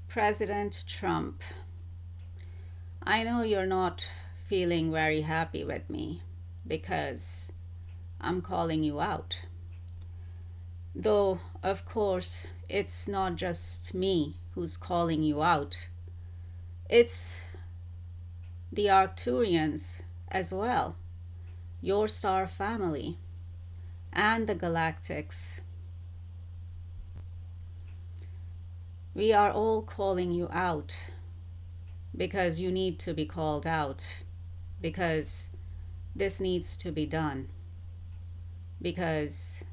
President Trump, I know you're not feeling very happy with me because I'm calling you out. Though, of course, it's not just me who's calling you out, it's the Arcturians as well, your star family, and the Galactics. We are all calling you out because you need to be called out, because this needs to be done, because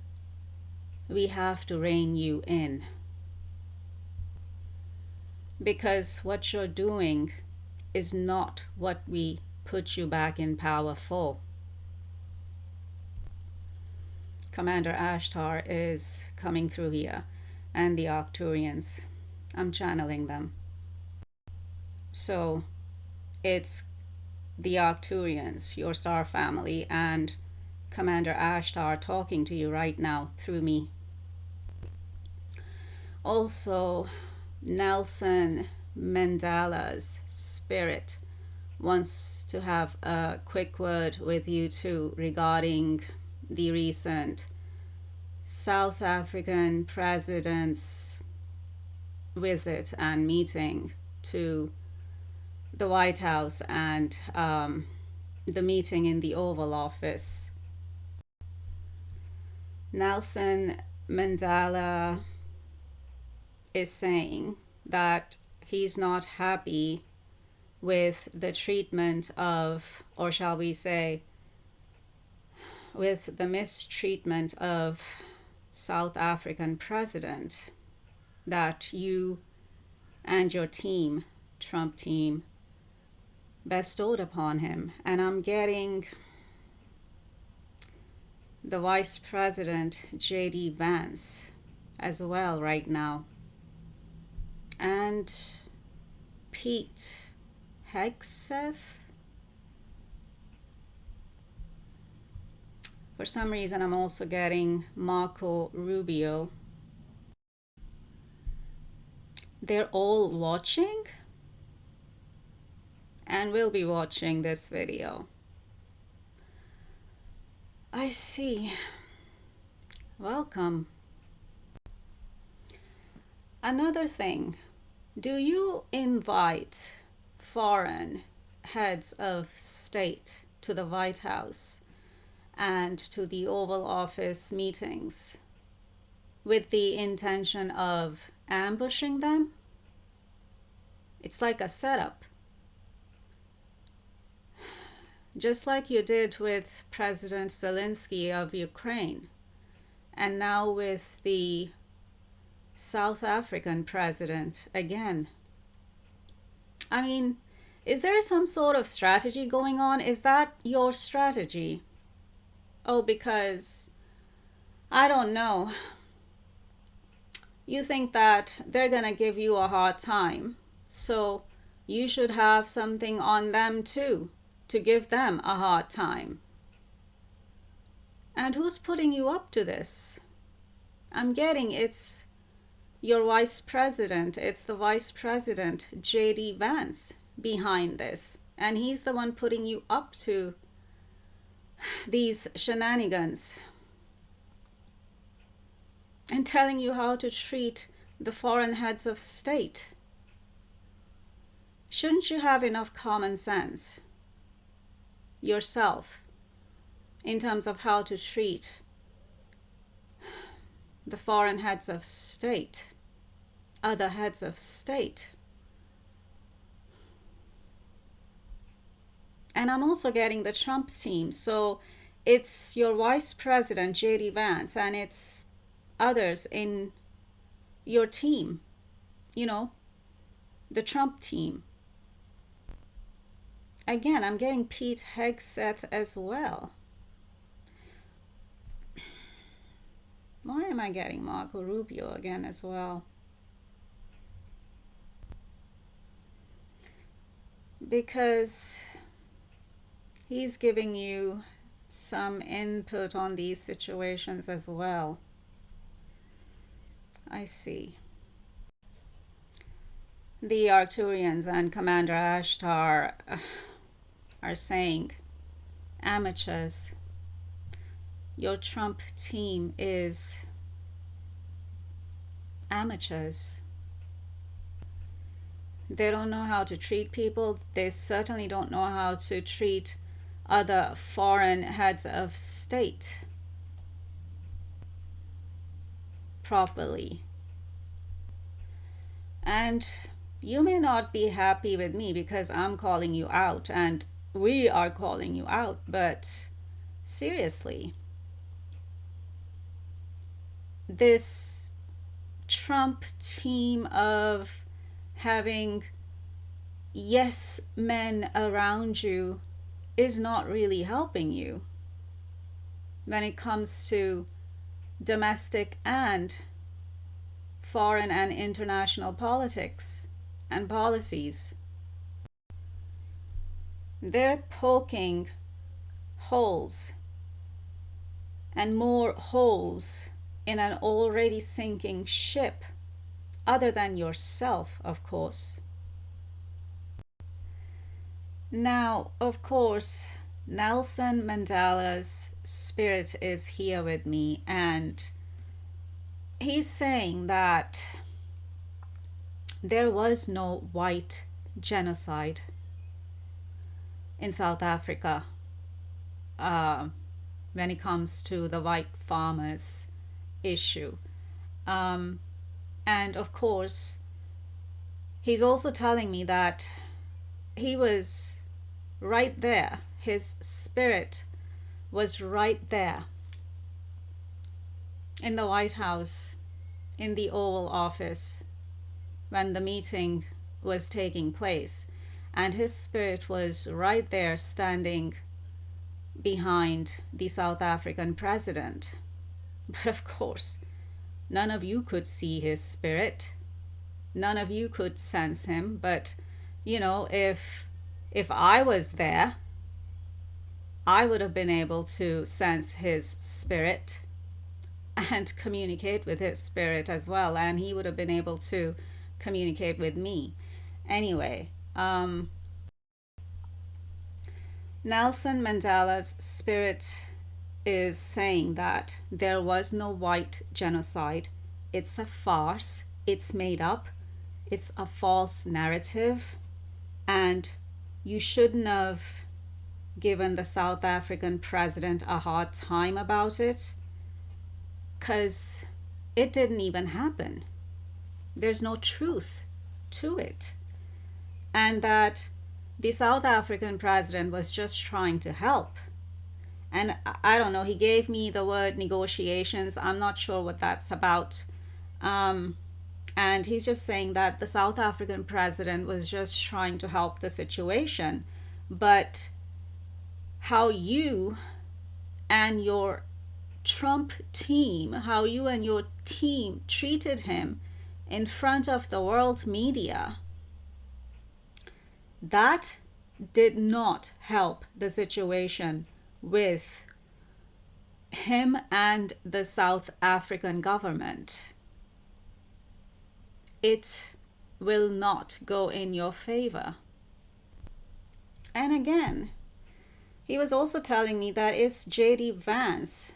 we have to rein you in, because what you're doing is not what we put you back in power for. Commander Ashtar is coming through here, and the Arcturians. I'm channeling them. So it's the Arcturians, your star family, and Commander Ashtar talking to you right now through me. Also, Nelson Mandela's spirit wants to have a quick word with you too regarding the recent South African president's visit and meeting to the White House and the meeting in the Oval Office. Nelson Mandela is saying that he's not happy with the treatment of, or shall we say, with the mistreatment of South African president that you and your team, Trump team, bestowed upon him. And I'm getting the Vice President J.D. Vance as well right now. And Pete Hegseth. For some reason, I'm also getting Marco Rubio. They're all watching and will be watching this video. I see. Welcome. Another thing, do you invite foreign heads of state to the White House and to the Oval Office meetings with the intention of ambushing them? It's like a setup. Just like you did with President Zelenskyy of Ukraine, and now with the South African president again. I mean, is there some sort of strategy going on? Is that your strategy? Oh, because, I don't know, you think that they're gonna give you a hard time, so you should have something on them too, to give them a hard time. And who's putting you up to this? I'm getting it's your vice president, it's the Vice President J.D. Vance behind this, and he's the one putting you up to these shenanigans and telling you how to treat the foreign heads of state. Shouldn't you have enough common sense yourself in terms of how to treat the foreign heads of state, other heads of state? And I'm also getting the Trump team. So it's your Vice President, J.D. Vance, and it's others in your team, you know, the Trump team. Again, I'm getting Pete Hegseth as well. Why am I getting Marco Rubio again as well? Because he's giving you some input on these situations as well. I see. The Arcturians and Commander Ashtar are saying, amateurs, your Trump team is amateurs. They don't know how to treat people. They certainly don't know how to treat other foreign heads of state properly. And you may not be happy with me because I'm calling you out and we are calling you out, but seriously, this Trump team of having yes men around you is not really helping you when it comes to domestic and foreign and international politics and policies. They're poking holes and more holes in an already sinking ship, other than yourself, of course. Now, of course, Nelson Mandela's spirit is here with me, and he's saying that there was no white genocide in South Africa when it comes to the white farmers issue. And of course, he's also telling me that he was right there. His spirit was right there in the White House, in the Oval Office, when the meeting was taking place. And his spirit was right there standing behind the South African president. But of course, none of you could see his spirit. None of you could sense him. But, you know, if I was there, I would have been able to sense his spirit and communicate with his spirit as well. And he would have been able to communicate with me. Anyway, Nelson Mandela's spirit is saying that there was no white genocide. It's a farce. It's made up. It's a false narrative. And you shouldn't have given the South African president a hard time about it, because it didn't even happen. There's no truth to it. And that the South African president was just trying to help. And I don't know, he gave me the word negotiations. I'm not sure what that's about. And he's just saying that the South African president was just trying to help the situation. But how you and your Trump team, how you and your team treated him in front of the world media, that did not help the situation with him and the South African government. It will not go in your favor. And again, he was also telling me that it's J.D. Vance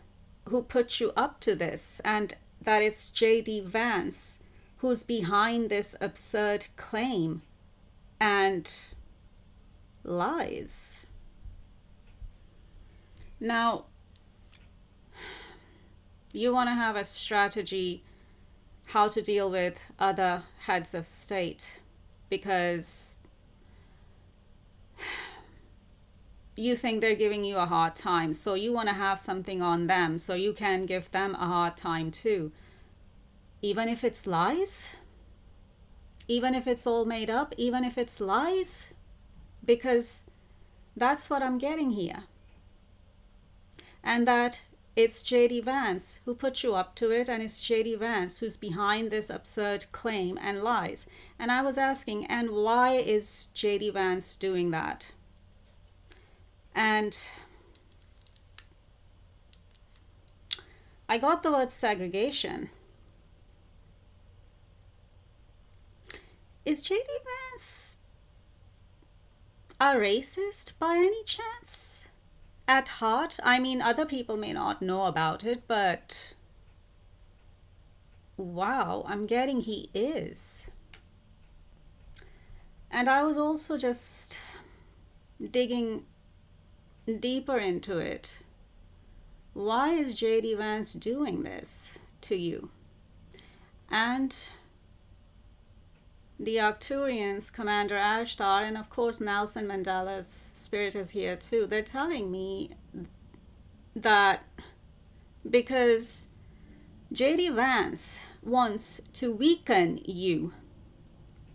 who put you up to this, and that it's J.D. Vance who's behind this absurd claim and lies. Now, you want to have a strategy how to deal with other heads of state, because you think they're giving you a hard time, so you want to have something on them so you can give them a hard time too, even if it's lies, even if it's all made up, even if it's lies, because that's what I'm getting here. And that it's J.D. Vance who put you up to it, and it's J.D. Vance who's behind this absurd claim and lies. And I was asking, and why is J.D. Vance doing that? And I got the word segregation. is JD Vance a racist by any chance? At heart? I mean, other people may not know about it, but wow, I'm getting he is. And I was also just digging deeper into it. Why is JD Vance doing this to you? And the Arcturians, Commander Ashtar, and of course Nelson Mandela's spirit is here too. They're telling me that because JD Vance wants to weaken you,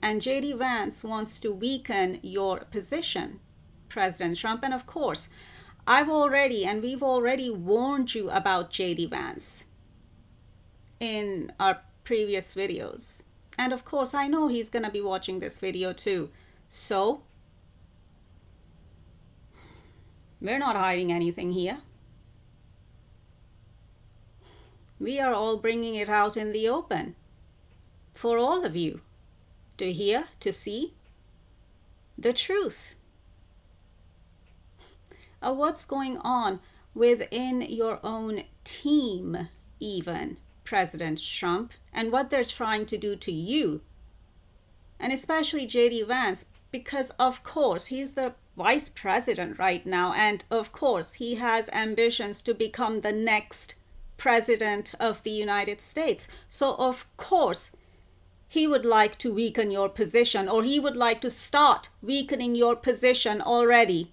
and JD Vance wants to weaken your position, President Trump. And of course, we've already warned you about JD Vance in our previous videos. And of course, I know he's going to be watching this video too. So, we're not hiding anything here. We are all bringing it out in the open for all of you to hear, to see the truth of what's going on within your own team, even, President Trump, and what they're trying to do to you. And especially JD Vance, because of course he's the vice president right now, and of course he has ambitions to become the next president of the United States. So of course he would like to weaken your position, or he would like to start weakening your position already.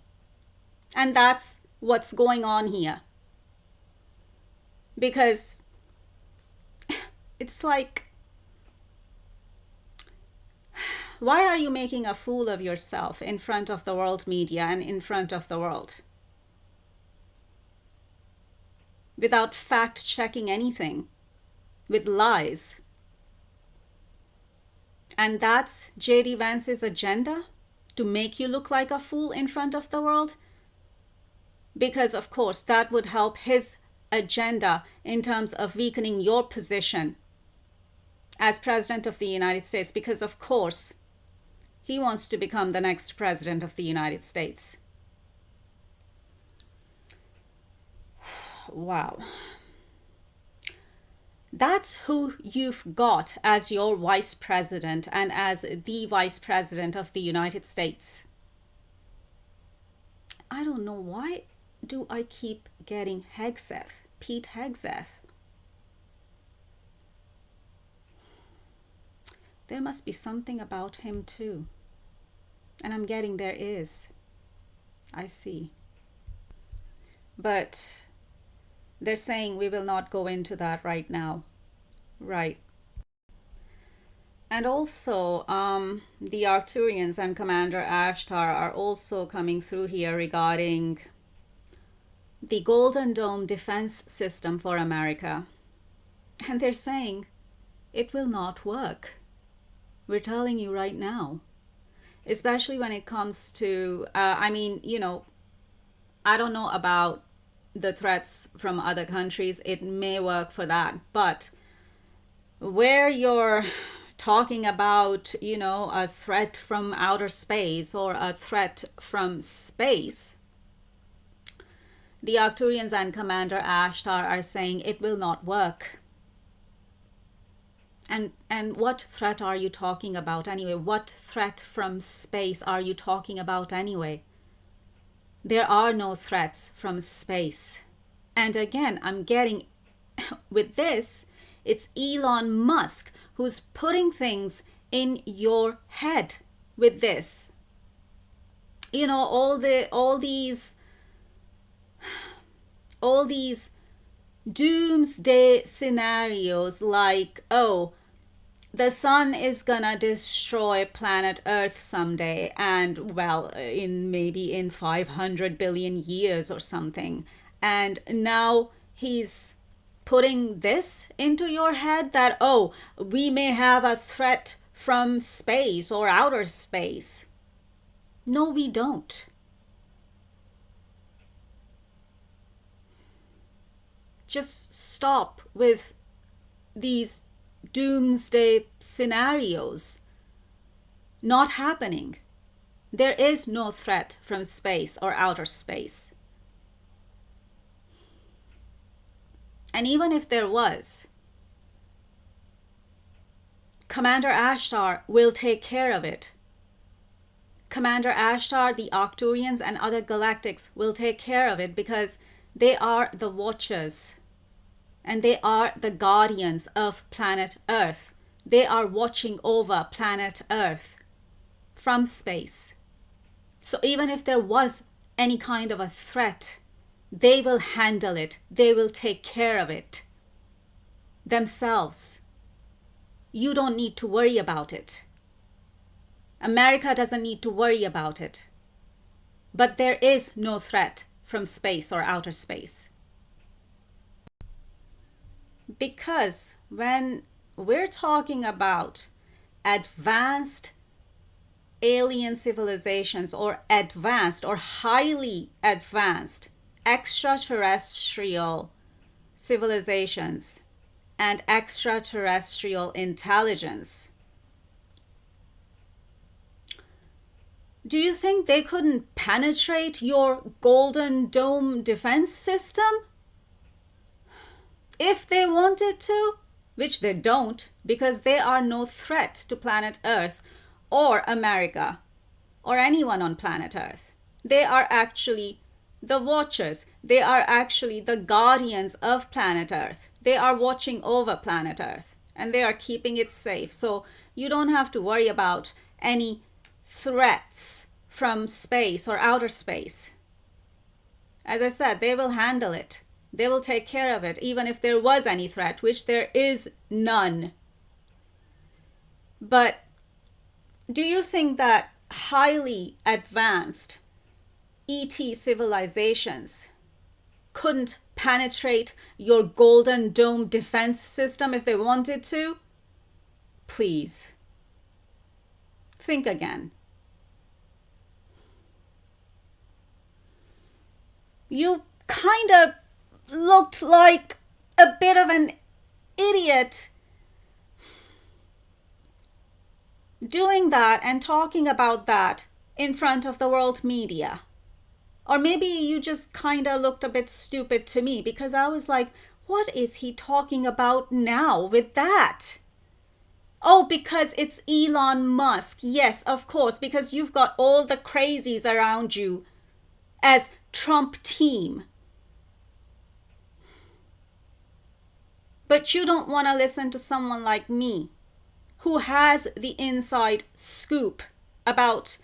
And that's what's going on here. Because it's like, why are you making a fool of yourself in front of the world media and in front of the world? Without fact checking anything, with lies. And that's JD Vance's agenda, to make you look like a fool in front of the world? Because of course that would help his agenda in terms of weakening your position as President of the United States, because of course he wants to become the next President of the United States. Wow. That's who you've got as your vice president and as the vice president of the United States. I don't know, why do I keep getting Hegseth, Pete Hegseth? There must be something about him too. And I'm getting there is. I see. But they're saying we will not go into that right now. Right. And also, the Arcturians and Commander Ashtar are also coming through here regarding the Golden Dome defense system for America. And they're saying it will not work. We're telling you right now. Especially when it comes to, I don't know about the threats from other countries. It may work for that. But where you're talking about, a threat from outer space or a threat from space, the Arcturians and Commander Ashtar are saying it will not work. And what threat are you talking about anyway? What threat from space are you talking about anyway? There are no threats from space. And again, I'm getting, with this, it's Elon Musk who's putting things in your head with this. All these doomsday scenarios like, oh, the sun is gonna destroy planet Earth someday, and well, maybe in 500 billion years or something. And now he's putting this into your head that, oh, we may have a threat from space or outer space. No, we don't. Just stop with these doomsday scenarios. Not happening. There is no threat from space or outer space. And even if there was, Commander Ashtar will take care of it. Commander Ashtar, the Arcturians, and other galactics will take care of it because they are the watchers and they are the guardians of planet Earth. They are watching over planet Earth from space. So even if there was any kind of a threat, they will handle it. They will take care of it themselves. You don't need to worry about it. America doesn't need to worry about it. But there is no threat from space or outer space. Because when we're talking about advanced alien civilizations or advanced or highly advanced extraterrestrial civilizations and extraterrestrial intelligence, do you think they couldn't penetrate your Golden Dome defense system? If they wanted to, which they don't, because they are no threat to planet Earth or America or anyone on planet Earth. They are actually the watchers. They are actually the guardians of planet Earth. They are watching over planet Earth and they are keeping it safe. So you don't have to worry about any threats from space or outer space. As I said, they will handle it. They will take care of it, even if there was any threat, which there is none. But do you think that highly advanced ET civilizations couldn't penetrate your Golden Dome defense system if they wanted to? Please. Think again. You kind of looked like a bit of an idiot doing that and talking about that in front of the world media. Or maybe you just kind of looked a bit stupid to me because I was like, what is he talking about now with that? Oh, because it's Elon Musk. Yes, of course, because you've got all the crazies around you as Trump team. But you don't want to listen to someone like me who has the inside scoop about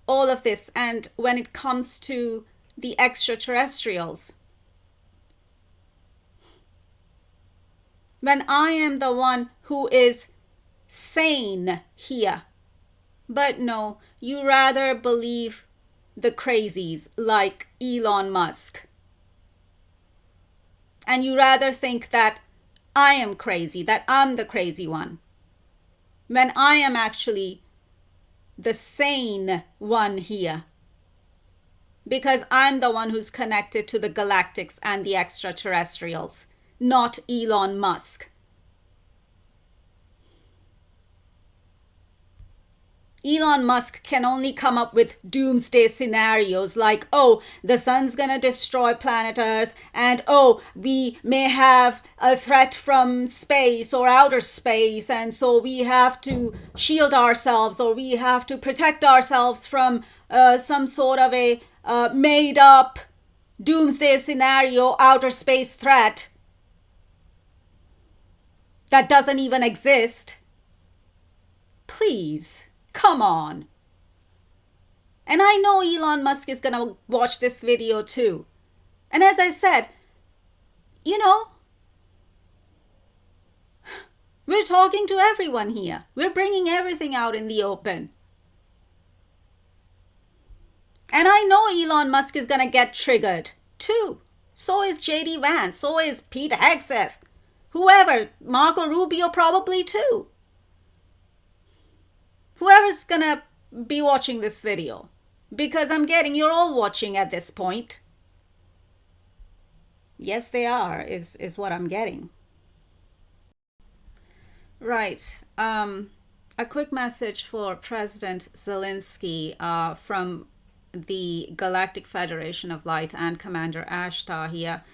all of this and when it comes to the extraterrestrials. When I am the one who is sane here. But no, you rather believe the crazies like Elon Musk. And you rather think that I am crazy, that I'm the crazy one, when I am actually the sane one here. Because I'm the one who's connected to the galactics and the extraterrestrials, not Elon Musk. Elon Musk can only come up with doomsday scenarios like, oh, the sun's gonna destroy planet Earth, and oh, we may have a threat from space or outer space, and so we have to shield ourselves or we have to protect ourselves from some sort of a made up doomsday scenario outer space threat that doesn't even exist. Please. Come on. And I know Elon Musk is going to watch this video too. And as I said, you know, we're talking to everyone here. We're bringing everything out in the open. And I know Elon Musk is going to get triggered too. So is JD Vance. So is Pete Hegseth. Whoever. Marco Rubio probably too. Whoever's gonna be watching this video, because I'm getting you're all watching at this point. Yes, they are, is what I'm getting. Right. A quick message for President Zelenskyy from the Galactic Federation of Light and Commander Ashtar here.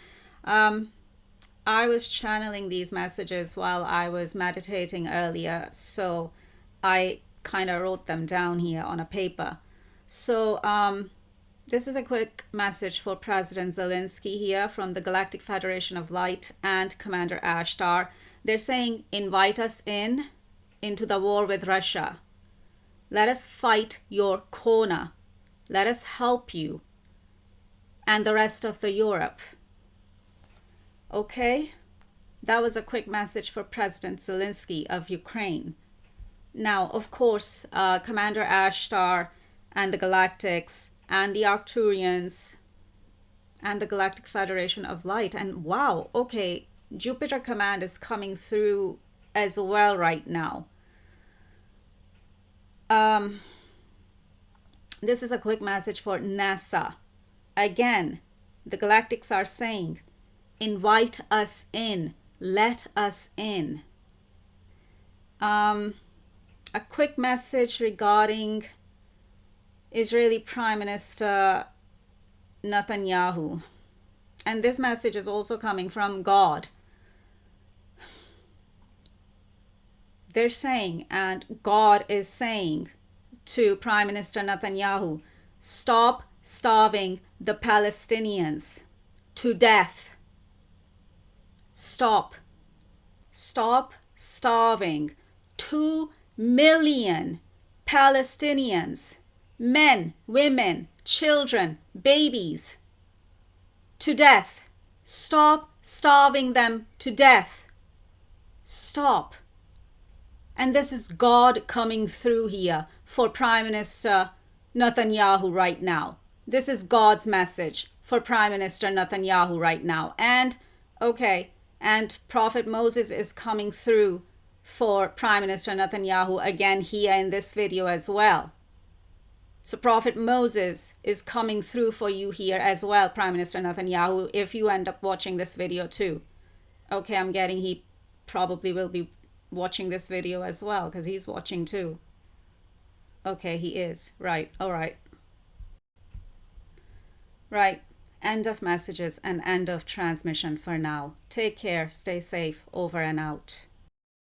I was channeling these messages while I was meditating earlier, so I kind of wrote them down here on a paper. So this is a quick message for President Zelenskyy here from the Galactic Federation of Light and Commander Ashtar. They're saying, invite us into the war with Russia. Let us fight your corner. Let us help you and the rest of the Europe. Okay, that was a quick message for President Zelenskyy of Ukraine. Now, of course, Commander Ashtar and the Galactics and the Arcturians and the Galactic Federation of Light. And wow, okay, Jupiter Command is coming through as well right now. This is a quick message for NASA. Again, the Galactics are saying, invite us in, let us in. A quick message regarding Israeli Prime Minister Netanyahu. And this message is also coming from God. They're saying, and God is saying to Prime Minister Netanyahu, stop starving the Palestinians to death. Stop starving 2 million Palestinians, men, women, children, babies, to death. Stop starving them to death. Stop. And this is God coming through here for Prime Minister Netanyahu right now. This is God's message for Prime Minister Netanyahu right now. And, okay, and Prophet Moses is coming through for Prime Minister Netanyahu again here in this video as well. So Prophet Moses is coming through for you here as well, Prime Minister Netanyahu, if you end up watching this video too. Okay, I'm getting he probably will be watching this video as well because he's watching too. Okay, he is. Right. All right. Right. End of messages and end of transmission for now. Take care. Stay safe. Over and out.